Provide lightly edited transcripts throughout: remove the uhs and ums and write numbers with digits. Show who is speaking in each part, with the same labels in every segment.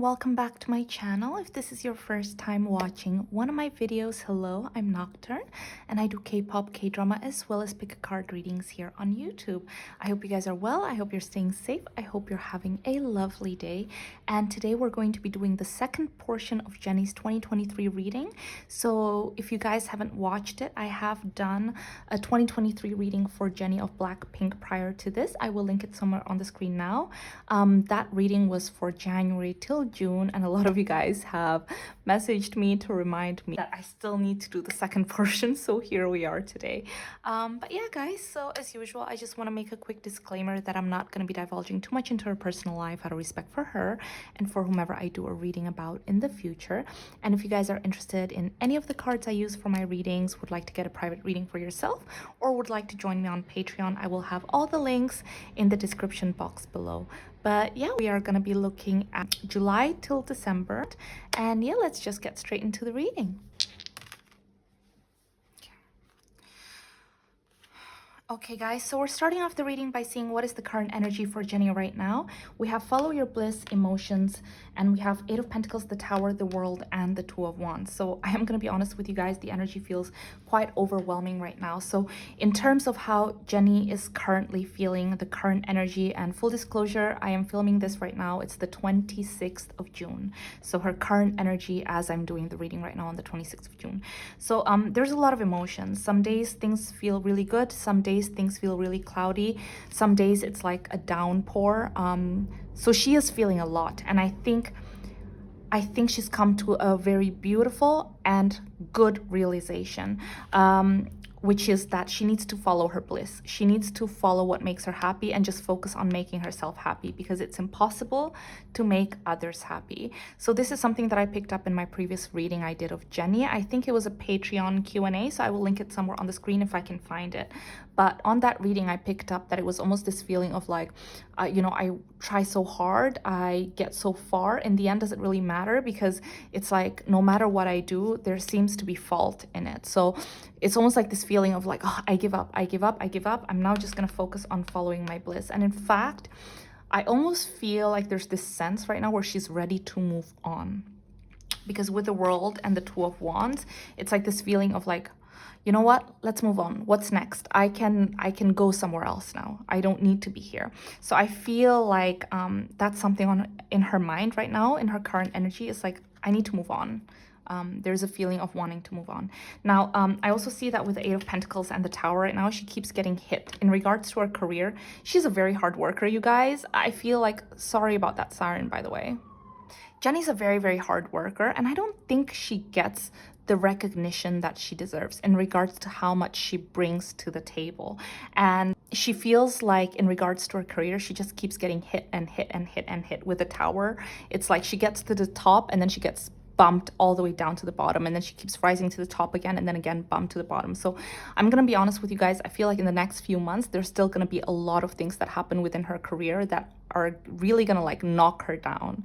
Speaker 1: welcome back to my channel. If this is your first time watching one of my videos, hello, I'm Nocturne and I do K-pop, K-drama as well as pick a card readings here on YouTube. I hope you guys are well. I hope you're staying safe. I hope you're having a lovely day. And today we're going to be doing the second portion of Jennie's 2023 reading. So if you guys haven't watched it, I have done a 2023 reading for Jennie of Blackpink prior to this. I will link it somewhere on the screen now. That reading was for January till June, and a lot of you guys have messaged me to remind me that I still need to do the second portion, so here we are today. But yeah guys, so as usual, I just want to make a quick disclaimer that I'm not going to be divulging too much into her personal life out of respect for her and for whomever I do a reading about in the future. And if you guys are interested in any of the cards I use for my readings, would like to get a private reading for yourself, or would like to join me on Patreon, I will have all the links in the description box below. But yeah, we are going to be looking at July till December. And yeah, let's just get straight into the reading. Okay guys, so we're starting off the reading by seeing what is the current energy for Jennie right now. We have follow your bliss, emotions, and we have 8 of Pentacles, the Tower, the World, and the 2 of Wands. So I am going to be honest with you guys, the energy feels quite overwhelming right now. So in terms of how Jennie is currently feeling, the current energy, and full disclosure, I am filming this right now. It's the 26th of June. So her current energy as I'm doing the reading right now on the 26th of June. So there's a lot of emotions. Some days things feel really good. Some days things feel really cloudy. Some days it's like a downpour. So she is feeling a lot, and I think she's come to a very beautiful and good realization, which is that she needs to follow her bliss. She needs to follow what makes her happy and just focus on making herself happy, because it's impossible to make others happy. So this is something that I picked up in my previous reading I did of Jennie. I think it was a Patreon Q&A, so I will link it somewhere on the screen if I can find it. But on that reading, I picked up that it was almost this feeling of like, I try so hard, I get so far. In the end, does it really matter? Because it's like, no matter what I do, there seems to be fault in it. So it's almost like this feeling of like, oh, I give up. I'm now just going to focus on following my bliss. And in fact, I almost feel like there's this sense right now where she's ready to move on. Because with the World and the 2 of Wands, it's like this feeling of like, you know what, let's move on. What's next? I can go somewhere else now. I don't need to be here. So I feel like that's something in her mind right now, in her current energy. Is like, I need to move on. There's a feeling of wanting to move on. Now, I also see that with the 8 of Pentacles and the Tower right now, she keeps getting hit. In regards to her career, she's a very hard worker, you guys. I feel like, sorry about that siren, by the way. Jennie's a very, very hard worker, and I don't think she gets the recognition that she deserves in regards to how much she brings to the table. And she feels like in regards to her career, she just keeps getting hit and hit and hit and hit with the Tower. It's like she gets to the top and then she gets bumped all the way down to the bottom, and then she keeps rising to the top again and then again bumped to the bottom. So I'm gonna be honest with you guys, I feel like in the next few months there's still gonna be a lot of things that happen within her career that are really gonna like knock her down,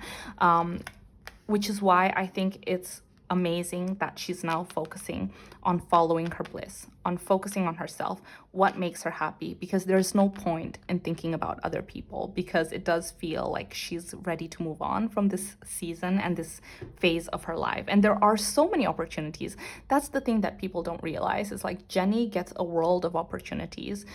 Speaker 1: which is why I think it's amazing that she's now focusing on following her bliss, on focusing on herself, what makes her happy, because there's no point in thinking about other people, because it does feel like she's ready to move on from this season and this phase of her life. And there are so many opportunities. That's the thing that people don't realize, is like Jennie gets a world of opportunities.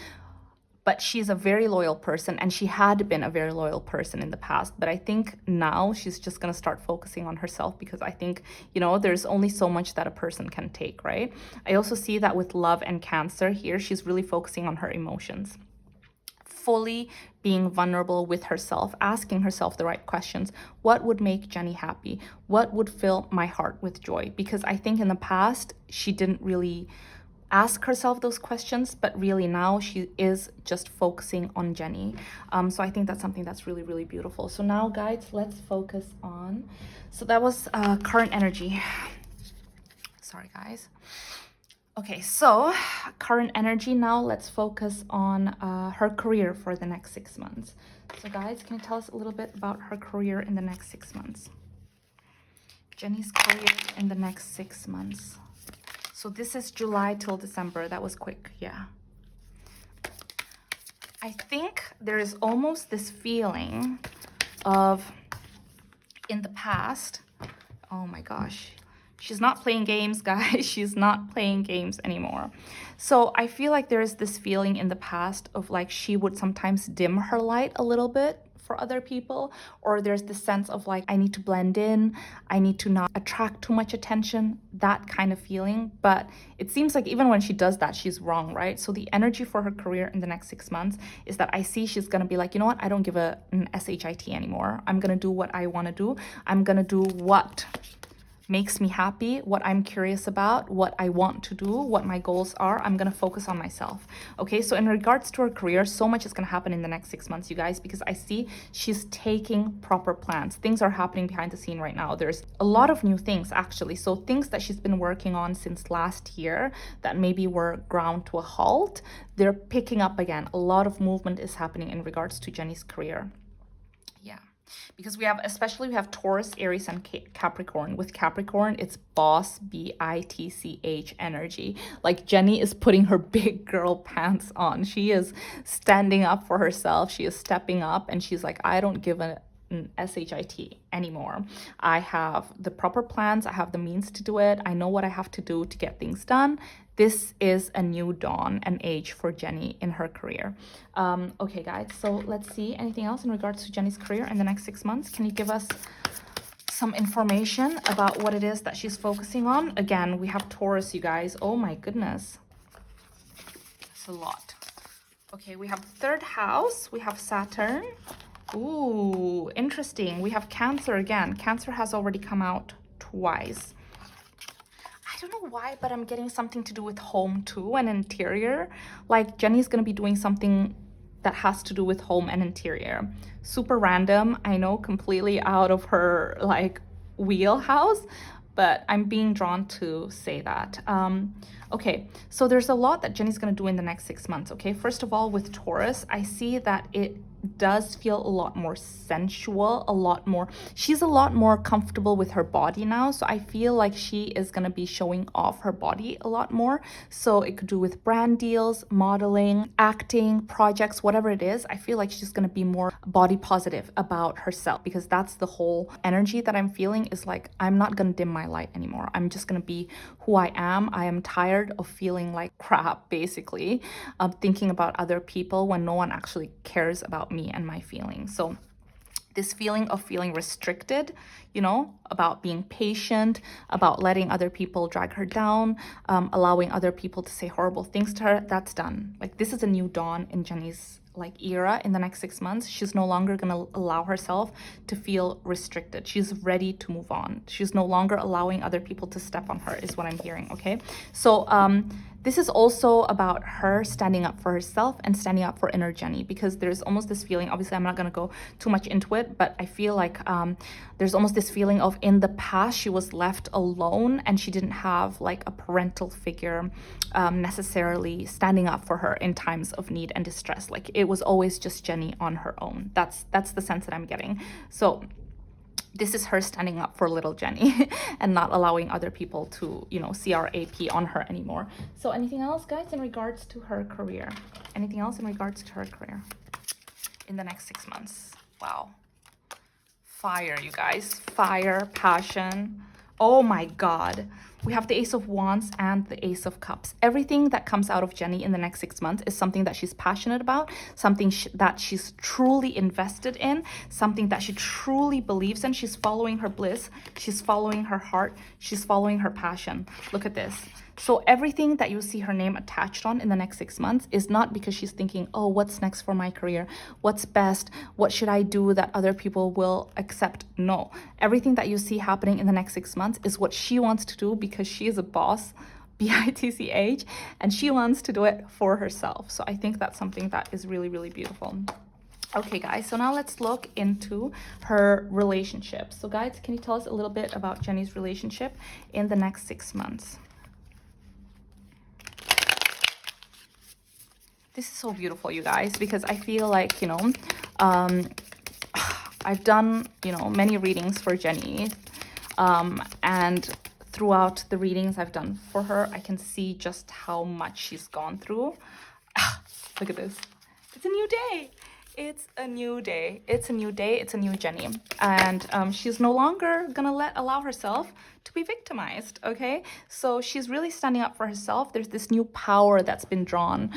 Speaker 1: But she's a very loyal person, and she had been a very loyal person in the past. But I think now she's just going to start focusing on herself, because I think, there's only so much that a person can take, right? I also see that with Love and Cancer here, she's really focusing on her emotions. Fully being vulnerable with herself, asking herself the right questions. What would make Jennie happy? What would fill my heart with joy? Because I think in the past, she didn't really ask herself those questions, but really now she is just focusing on Jennie. So I think that's something that's really, really beautiful. So now guys, let's focus on, so that was current energy. Sorry guys. Okay, so current energy. Now let's focus on her career for the next 6 months. So guys, can you tell us a little bit about her career in the next 6 months? Jennie's career in the next 6 months. So this is July till December. That was quick, yeah. I think there is almost this feeling of in the past, oh my gosh, she's not playing games, guys. She's not playing games anymore. So I feel like there is this feeling in the past of like she would sometimes dim her light a little bit for other people, or there's this sense of like, I need to blend in, I need to not attract too much attention, that kind of feeling. But it seems like even when she does that, she's wrong, right? So the energy for her career in the next 6 months is that I see she's gonna be like, you know what, I don't give an shit anymore. I'm gonna do what I want to do. I'm gonna do what makes me happy, what I'm curious about, what I want to do, what my goals are. I'm going to focus on myself. Okay, so in regards to her career, so much is going to happen in the next 6 months, you guys, because I see she's taking proper plans. Things are happening behind the scene right now. There's a lot of new things, actually. So things that she's been working on since last year that maybe were ground to a halt, they're picking up again. A lot of movement is happening in regards to Jennie's career. Yeah. Because we have, especially we have Taurus, Aries, and Capricorn. With Capricorn, it's boss, B-I-T-C-H energy. Like Jennie is putting her big girl pants on. She is standing up for herself. She is stepping up and she's like, I don't give an shit anymore. I have the proper plans. I have the means to do it. I know what I have to do to get things done. This is a new dawn, an age for Jennie in her career. Okay, guys, so let's see anything else in regards to Jennie's career in the next 6 months. Can you give us some information about what it is that she's focusing on? Again, we have Taurus, you guys. Oh my goodness. It's a lot. Okay, we have third house. We have Saturn. Ooh, interesting. We have Cancer again. Cancer has already come out twice. I don't know why, but I'm getting something to do with home too and interior. Like Jennie's going to be doing something that has to do with home and interior. Super random. I know, completely out of her like wheelhouse, but I'm being drawn to say that. Okay, so there's a lot that Jennie's going to do in the next 6 months. Okay, first of all, with Taurus, I see that it does feel a lot more sensual, she's a lot more comfortable with her body now. So I feel like she is going to be showing off her body a lot more. So it could do with brand deals, modeling, acting, projects, whatever it is. I feel like she's going to be more body positive about herself, because that's the whole energy that I'm feeling is like, I'm not going to dim my light anymore. I'm just going to be who I am. I am tired of feeling like crap, basically, thinking about other people when no one actually cares about me and my feelings. So this feeling of feeling restricted, you know, about being patient, about letting other people drag her down, allowing other people to say horrible things to her, that's done. Like, this is a new dawn in Jennie's like era in the next 6 months. She's no longer going to allow herself to feel restricted. She's ready to move on. She's no longer allowing other people to step on her, is what I'm hearing. Okay, so this is also about her standing up for herself and standing up for inner Jennie, because there's almost this feeling, obviously I'm not going to go too much into it, but I feel like there's almost this feeling of, in the past she was left alone and she didn't have like a parental figure necessarily standing up for her in times of need and distress. Like, it was always just Jennie on her own. That's the sense that I'm getting. So this is her standing up for little Jennie and not allowing other people to, you know, CRAP on her anymore. So anything else, guys, in regards to her career? Anything else in regards to her career in the next 6 months? Wow. Fire, you guys. Fire, passion. Oh my God. We have the Ace of Wands and the Ace of Cups. Everything that comes out of Jennie in the next 6 months is something that she's passionate about, something that she's truly invested in, something that she truly believes in. She's following her bliss. She's following her heart. She's following her passion. Look at this. So everything that you see her name attached on in the next 6 months is not because she's thinking, oh, what's next for my career? What's best? What should I do that other people will accept? No. Everything that you see happening in the next 6 months is what she wants to do, because she is a boss, B-I-T-C-H, and she wants to do it for herself. So I think that's something that is really, really beautiful. Okay, guys, so now let's look into her relationship. So guys, can you tell us a little bit about Jennie's relationship in the next 6 months? This is so beautiful, you guys, because I feel like, you know, I've done, you know, many readings for Jennie, and throughout the readings I've done for her, I can see just how much she's gone through. Look at this. It's a new day. It's a new day. It's a new day. It's a new Jenny. And she's no longer gonna allow herself to be victimized, okay? So she's really standing up for herself. There's this new power that's been drawn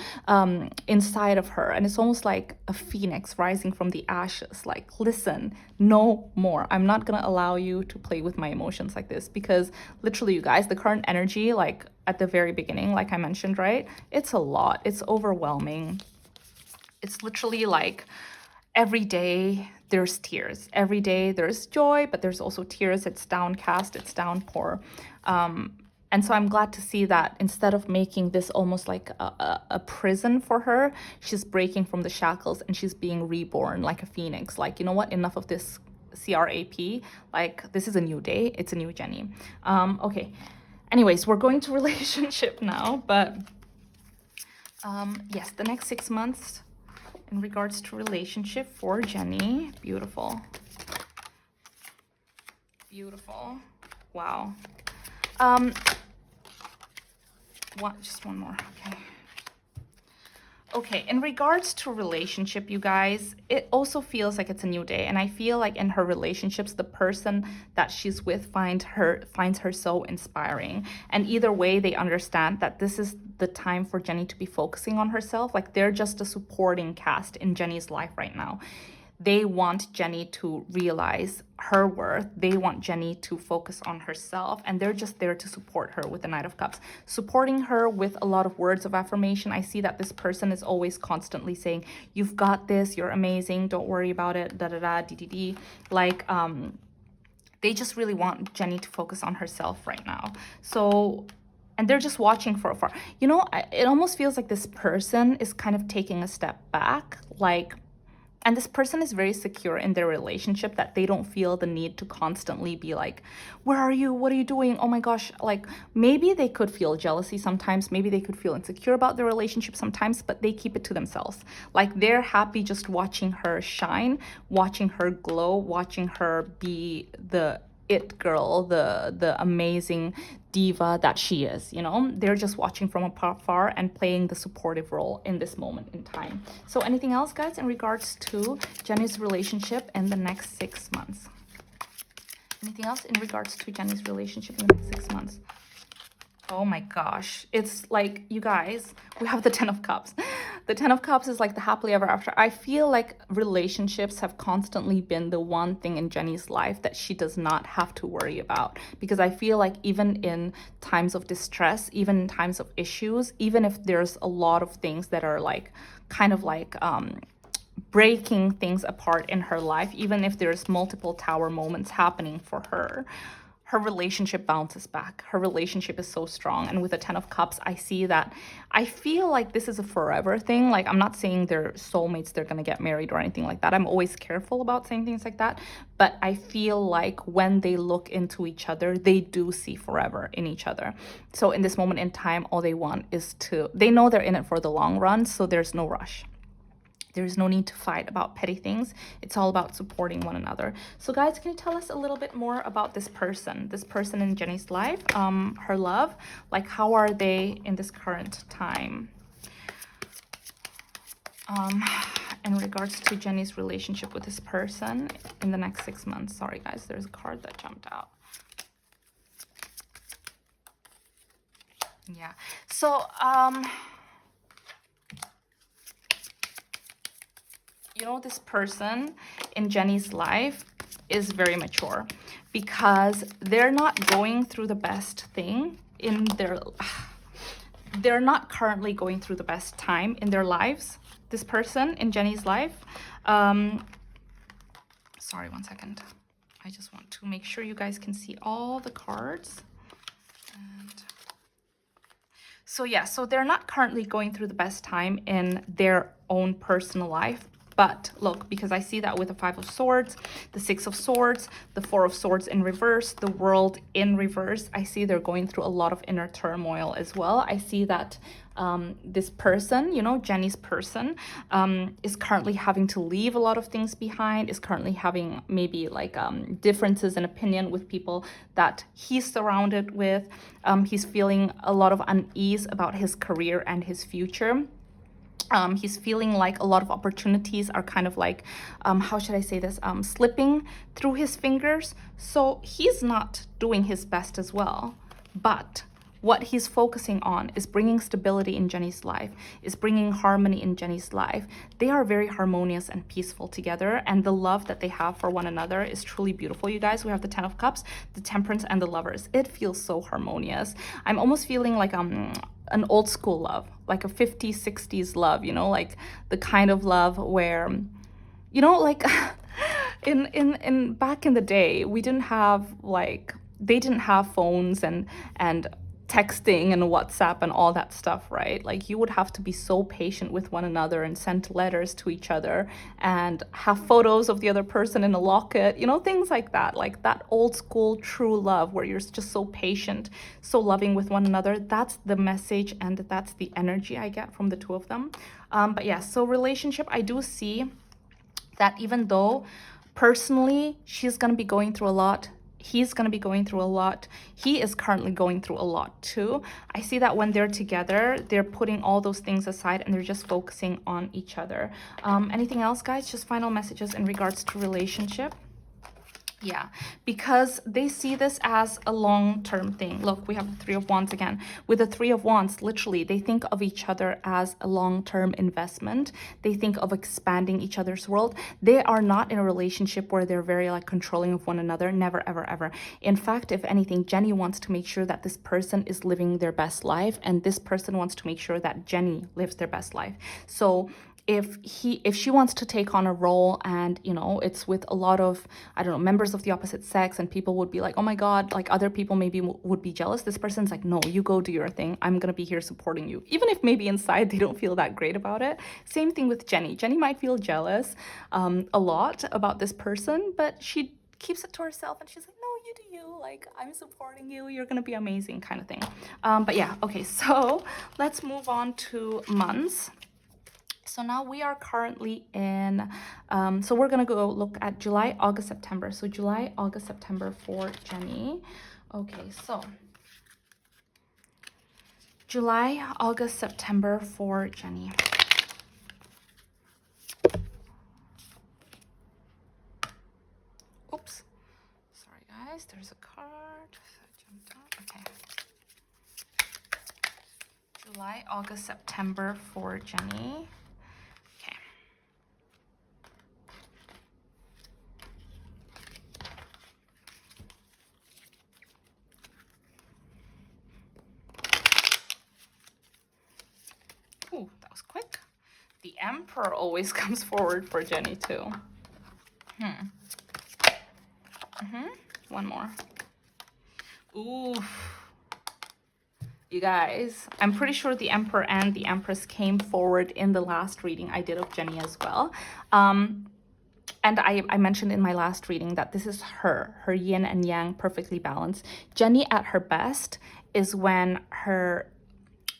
Speaker 1: inside of her. And it's almost like a phoenix rising from the ashes. Like, listen, no more. I'm not gonna allow you to play with my emotions like this, because literally, you guys, the current energy, like at the very beginning, like I mentioned, right? It's a lot. It's overwhelming. It's literally like every day there's tears. Every day there's joy, but there's also tears. It's downcast, it's downpour. And so I'm glad to see that instead of making this almost like a prison for her, she's breaking from the shackles and she's being reborn like a phoenix. Like, you know what? Enough of this CRAP. Like, this is a new day. It's a new Jenny. Okay. Anyways, we're going to relationship now, but yes, the next 6 months in regards to relationship for Jenny. Beautiful. Beautiful. Wow. Just one more. Okay. Okay, in regards to relationship, you guys, it also feels like it's a new day. And I feel like in her relationships, the person that she's with finds her so inspiring. And either way, they understand that this is the time for Jenny to be focusing on herself. Like, they're just a supporting cast in Jenny's life right now. They want Jenny to realize her worth. They want Jenny to focus on herself, and they're just there to support her with the Knight of Cups, supporting her with a lot of words of affirmation. I see that this person is always constantly saying, you've got this, you're amazing, don't worry about it, da da da, dee dee dee. Like, they just really want Jenny to focus on herself right now. So, and they're just watching from afar. You know, it almost feels like this person is kind of taking a step back, like, and this person is very secure in their relationship that they don't feel the need to constantly be like, where are you? What are you doing? Oh my gosh. Like, maybe they could feel jealousy sometimes. Maybe they could feel insecure about their relationship sometimes, but they keep it to themselves. Like, they're happy just watching her shine, watching her glow, watching her be the it girl, the amazing diva that she is. You know, they're just watching from afar and playing the supportive role in this moment in time. So anything else, guys, in regards to Jenny's relationship in the next 6 months? Anything else in regards to Jenny's relationship in the next 6 months? Oh my gosh. It's like, you guys, we have the 10 of Cups. The 10 of Cups is like the happily ever after. I feel like relationships have constantly been the one thing in Jenny's life that she does not have to worry about. Because I feel like even in times of distress, even in times of issues, even if there's a lot of things that are like, kind of like, breaking things apart in her life, even if there's multiple tower moments happening for her, her relationship bounces back. Her relationship is so strong. And with the 10 of Cups, I see that. I feel like this is a forever thing. Like, I'm not saying they're soulmates, they're going to get married or anything like that. I'm always careful about saying things like that. But I feel like when they look into each other, they do see forever in each other. So in this moment in time, all they want is they know they're in it for the long run. So there's no rush. There's no need to fight about petty things. It's all about supporting one another. So guys, can you tell us a little bit more about this person in Jenny's life, her love? Like, how are they in this current time? In regards to Jenny's relationship with this person in the next 6 months. Sorry guys, there's a card that jumped out. Yeah. So, you know, this person in Jenny's life is very mature because they're not going through the best thing in their, they're not currently going through the best time in their lives. This person in Jenny's life, sorry, one second. I just want to make sure you guys can see all the cards. And so yeah, so they're not currently going through the best time in their own personal life. But look, because I see that with the 5 of Swords, the 6 of Swords, the 4 of Swords in reverse, the World in reverse, I see they're going through a lot of inner turmoil as well. I see that this person, you know, Jenny's person, is currently having to leave a lot of things behind, is currently having maybe like differences in opinion with people that he's surrounded with. He's feeling a lot of unease about his career and his future. He's feeling like a lot of opportunities are kind of like, how should I say this, slipping through his fingers. So he's not doing his best as well. But what he's focusing on is bringing stability in Jennie's life, is bringing harmony in Jennie's life. They are very harmonious and peaceful together, and the love that they have for one another is truly beautiful, you guys. We have the Ten of Cups, the Temperance, and the Lovers. It feels so harmonious. I'm almost feeling like an old school love, like a 50s, 60s love, you know, like the kind of love where, you know, like in back in the day, we didn't have like, they didn't have phones and texting and WhatsApp and all that stuff, right? Like you would have to be so patient with one another and send letters to each other and have photos of the other person in a locket, you know, things like that. Like that old school true love where you're just so patient, so loving with one another. That's the message and that's the energy I get from the two of them. But yeah, so relationship, I do see that even though personally she's going to be going through a lot, he's going to be going through a lot, he is currently going through a lot too. I see that when they're together, they're putting all those things aside and they're just focusing on each other. Anything else, guys? Just final messages in regards to relationship. Yeah, because they see this as a long-term thing. Look, we have the Three of Wands again. With the Three of Wands, literally, they think of each other as a long-term investment. They think of expanding each other's world. They are not in a relationship where they're very like controlling of one another. Never, ever, ever. In fact, if anything, Jennie wants to make sure that this person is living their best life, and this person wants to make sure that Jennie lives their best life. So if she wants to take on a role and, you know, it's with a lot of, I don't know, members of the opposite sex, and people would be like, oh my God, like other people maybe would be jealous. This person's like, no, you go do your thing. I'm going to be here supporting you. Even if maybe inside they don't feel that great about it. Same thing with Jennie. Jennie might feel jealous a lot about this person, but she keeps it to herself and she's like, no, you do you, like I'm supporting you, you're gonna be amazing, kind of thing. But yeah, okay, so let's move on to months. So now we are currently in, so we're going to go look at July, August, September. So July, August, September for Jennie. Okay, so July, August, September for Jennie. Oops. Sorry, guys. There's a card. Okay. July, August, September for Jennie. Ooh, that was quick. The Emperor always comes forward for Jennie too. One more. Ooh. You guys, I'm pretty sure the Emperor and the Empress came forward in the last reading I did of Jennie as well. And I mentioned in my last reading that this is her yin and yang perfectly balanced. Jennie at her best is when her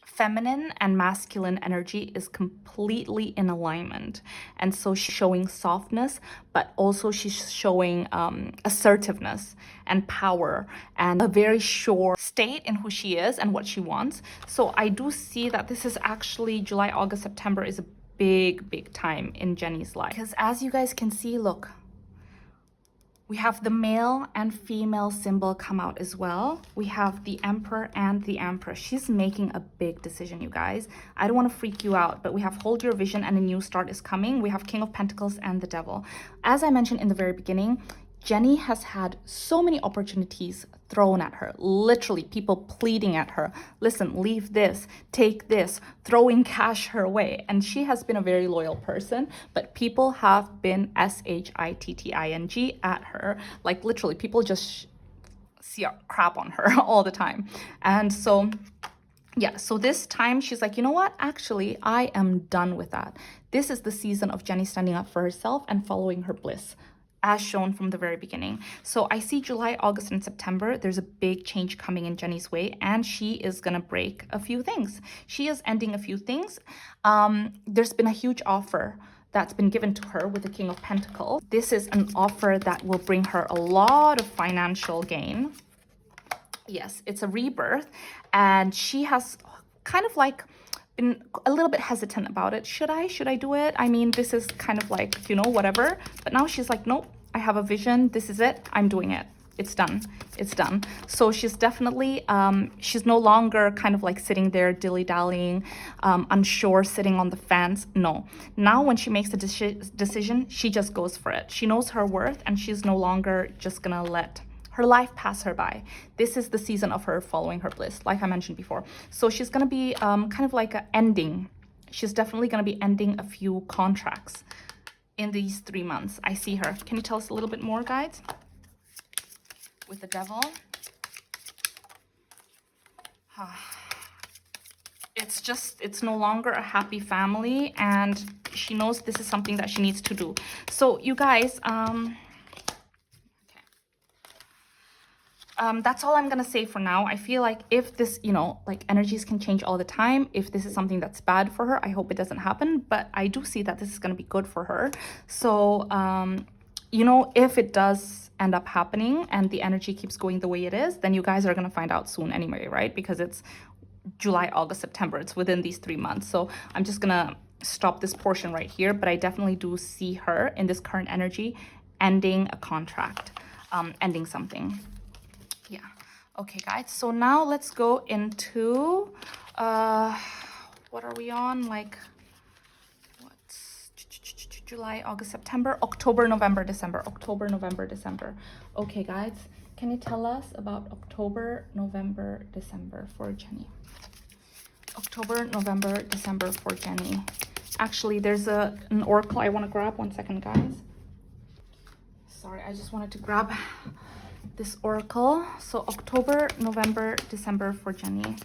Speaker 1: feminine and masculine energy is completely in alignment. And so she's showing softness, but also she's showing assertiveness and power and a very sure state in who she is and what she wants. So I do see that this is actually July, August, September is a big time in Jennie's life. Because as you guys can see, look, we have the male and female symbol come out as well. We have the Emperor and the Empress. She's making a big decision, you guys. I don't want to freak you out, but we have hold your vision and a new start is coming. We have King of Pentacles and the Devil. As I mentioned in the very beginning, Jennie has had so many opportunities thrown at her, literally people pleading at her, listen, leave this, take this, throwing cash her way. And she has been a very loyal person, but people have been shitting at her. Like literally people just see crap on her all the time. And so yeah, so this time she's like, you know what? Actually, I am done with that. This is the season of Jennie standing up for herself and following her bliss, as shown from the very beginning. So I see July, August, and September, there's a big change coming in Jennie's way, and she is gonna break a few things. She is ending a few things. There's been a huge offer that's been given to her with the King of Pentacles. This is an offer that will bring her a lot of financial gain. Yes, it's a rebirth, and she has kind of like been a little bit hesitant about it. Should I do it? I mean, this is kind of like, you know, whatever. But now she's like, nope, I have a vision. This is it. I'm doing it. It's done. It's done. So she's definitely, she's no longer kind of like sitting there dilly-dallying, unsure, sitting on the fence. No. Now when she makes a decision, she just goes for it. She knows her worth, and she's no longer just gonna let her life pass her by. This is the season of her following her bliss, like I mentioned before. So she's gonna be kind of like an ending. She's definitely gonna be ending a few contracts in these 3 months. I see her. Can you tell us a little bit more, guys? With the devil. It's no longer a happy family, and she knows this is something that she needs to do. So you guys, that's all I'm gonna say for now. I feel like if this, you know, like energies can change all the time. If this is something that's bad for her, I hope it doesn't happen. But I do see that this is gonna be good for her. So, you know, if it does end up happening and the energy keeps going the way it is, then you guys are gonna find out soon anyway, right? Because it's July, August, September. It's within these 3 months. So I'm just gonna stop this portion right here. But I definitely do see her in this current energy ending a contract, ending something. Yeah. Okay, guys. So now let's go into what are we on? Like, what's July, August, September, October, November, December. October, November, December. Okay, guys. Can you tell us about October, November, December for Jennie? October, November, December for Jennie. Actually, there's an oracle I want to grab. 1 second, guys. Sorry, I just wanted to grab this oracle. So October, November, December for Jennie.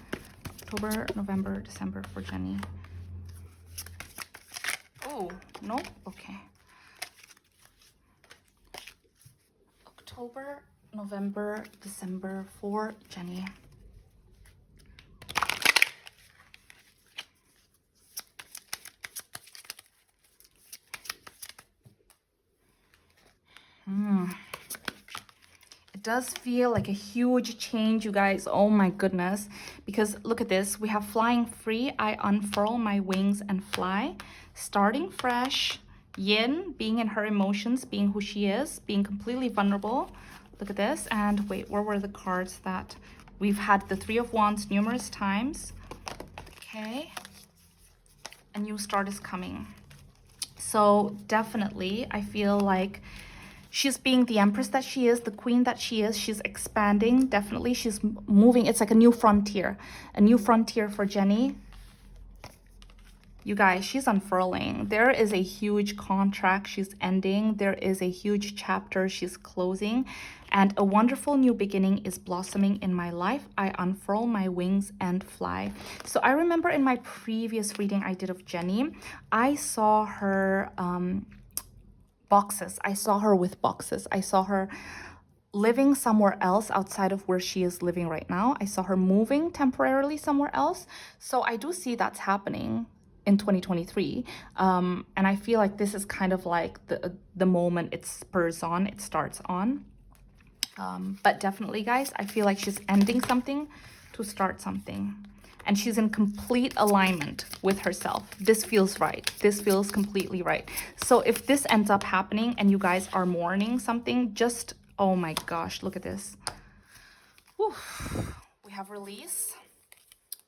Speaker 1: October, November, December for Jennie. Oh, no? Okay. October, November, December for Jennie. It does feel like a huge change, you guys. Oh my goodness. Because look at this. We have flying free. I unfurl my wings and fly. Starting fresh. Yin, being in her emotions, being who she is, being completely vulnerable. Look at this. And wait, where were the cards that we've had? The Three of Wands numerous times. Okay. A new start is coming. So definitely, I feel like she's being the empress that she is, the queen that she is. She's expanding, definitely. She's moving. It's like a new frontier for Jennie. You guys, she's unfurling. There is a huge contract she's ending. There is a huge chapter she's closing. And a wonderful new beginning is blossoming in my life. I unfurl my wings and fly. So I remember in my previous reading I did of Jennie, I saw her boxes. I saw her with boxes. I saw her living somewhere else outside of where she is living right now. I saw her moving temporarily somewhere else. So I do see that's happening in 2023. And I feel like this is kind of like the moment it spurs on, it starts on. But definitely, guys, I feel like she's ending something to start something. And she's in complete alignment with herself. This feels right. This feels completely right. So if this ends up happening and you guys are mourning something, just, oh my gosh, look at this. Whew. We have release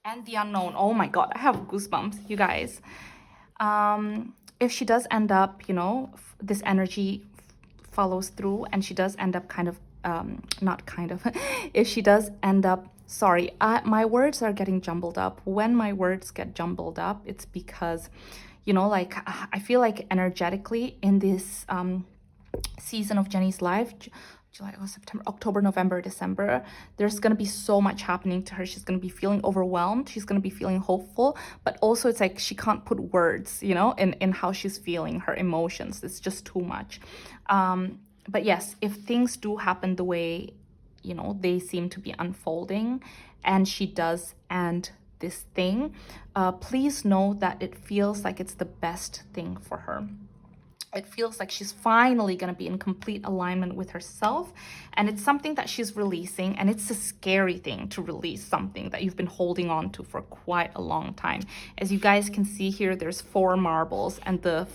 Speaker 1: and the unknown. Oh my God, I have goosebumps, you guys. If she does end up, you know, this energy follows through and she does end up kind of, not kind of, if she does end up, sorry, my words are getting jumbled up. When my words get jumbled up, it's because, you know, like, I feel like energetically in this season of Jennie's life, July, August, September, October, November, December, there's going to be so much happening to her. She's going to be feeling overwhelmed. She's going to be feeling hopeful, but also it's like she can't put words, you know, in how she's feeling, her emotions. It's just too much. But yes, if things do happen the way, you know, they seem to be unfolding and she does end this thing, please know that it feels like it's the best thing for her. It feels like she's finally going to be in complete alignment with herself, and it's something that she's releasing, and it's a scary thing to release something that you've been holding on to for quite a long time. As you guys can see here, there's 4 marbles, and the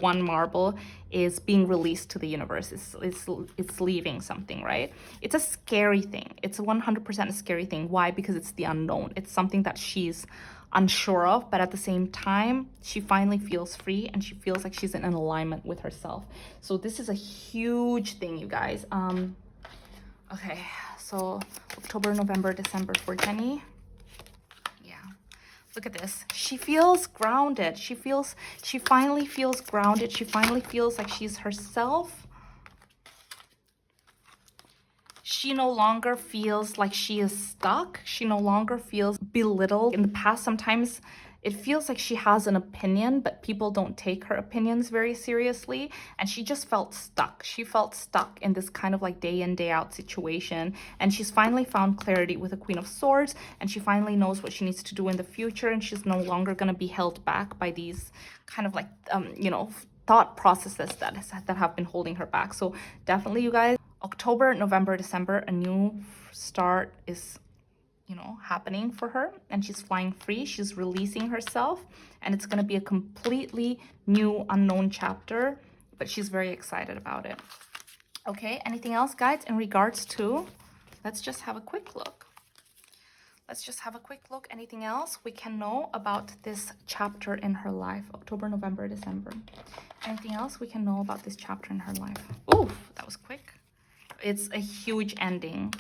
Speaker 1: one marble is being released to the universe. It's leaving something, right? It's a scary thing. It's 100% a scary thing. Why? Because it's the unknown. It's something that she's unsure of, but at the same time she finally feels free, and she feels like she's in an alignment with herself. So this is a huge thing, you guys. Okay, so October, November, December for Jennie. Yeah, look at this. She feels grounded. She finally feels grounded. She finally feels like she's herself. She no longer feels like she is stuck. She no longer feels belittled. In the past, sometimes it feels like she has an opinion, but people don't take her opinions very seriously. And she just felt stuck. She felt stuck in this kind of like day in, day out situation. And she's finally found clarity with the Queen of Swords. And she finally knows what she needs to do in the future. And she's no longer going to be held back by these kind of like, thought processes that have been holding her back. So definitely, you guys, October, November, December, a new start is, happening for her, and she's flying free. She's releasing herself, and it's going to be a completely new unknown chapter, but she's very excited about it. Okay, anything else, guys, in regards to, let's just have a quick look. Anything else we can know about this chapter in her life? October, November, December. Anything else we can know about this chapter in her life? Ooh, that was quick. It's a huge ending.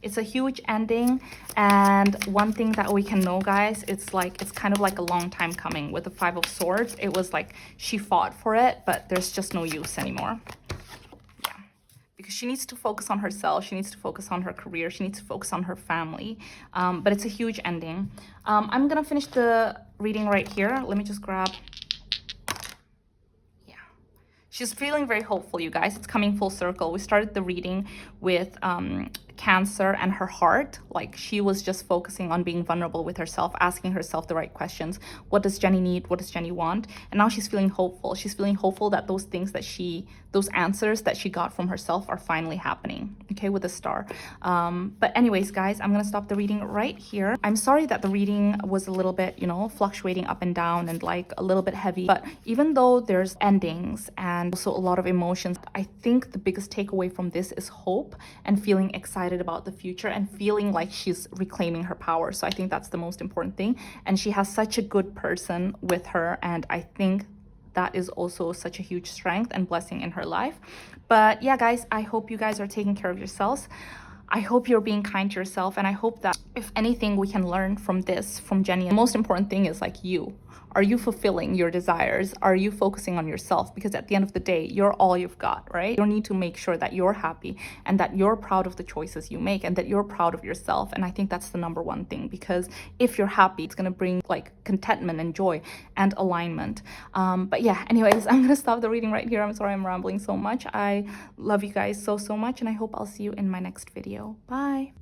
Speaker 1: It's a huge ending. And one thing that we can know, guys, it's kind of like a long time coming. With the 5 of Swords, it was like she fought for it, but there's just no use anymore. Yeah, because she needs to focus on herself. She needs to focus on her career. She needs to focus on her family. But it's a huge ending. I'm gonna finish the reading right here. Let me just grab. She's feeling very hopeful, you guys. It's coming full circle. We started the reading with Cancer and her heart. Like, she was just focusing on being vulnerable with herself, asking herself the right questions. What does Jennie need? What does Jennie want? And now she's feeling hopeful. She's feeling hopeful that those things that those answers that she got from herself are finally happening, okay, with a star. But anyways, guys, I'm gonna stop the reading right here. I'm sorry that the reading was a little bit, fluctuating up and down and like a little bit heavy, but even though there's endings and also a lot of emotions, I think the biggest takeaway from this is hope and feeling excited about the future and feeling like she's reclaiming her power. So I think that's the most important thing. And she has such a good person with her, and I think that is also such a huge strength and blessing in her life. But yeah, guys, I hope you guys are taking care of yourselves. I hope you're being kind to yourself, and I hope that if anything we can learn from this, from Jennie, the most important thing is like, are you fulfilling your desires? Are you focusing on yourself? Because at the end of the day, you're all you've got, right? You need to make sure that you're happy and that you're proud of the choices you make and that you're proud of yourself. And I think that's the number one thing, because if you're happy, it's going to bring like contentment and joy and alignment. But yeah, anyways, I'm going to stop the reading right here. I'm sorry I'm rambling so much. I love you guys so much, and I hope I'll see you in my next video. Bye.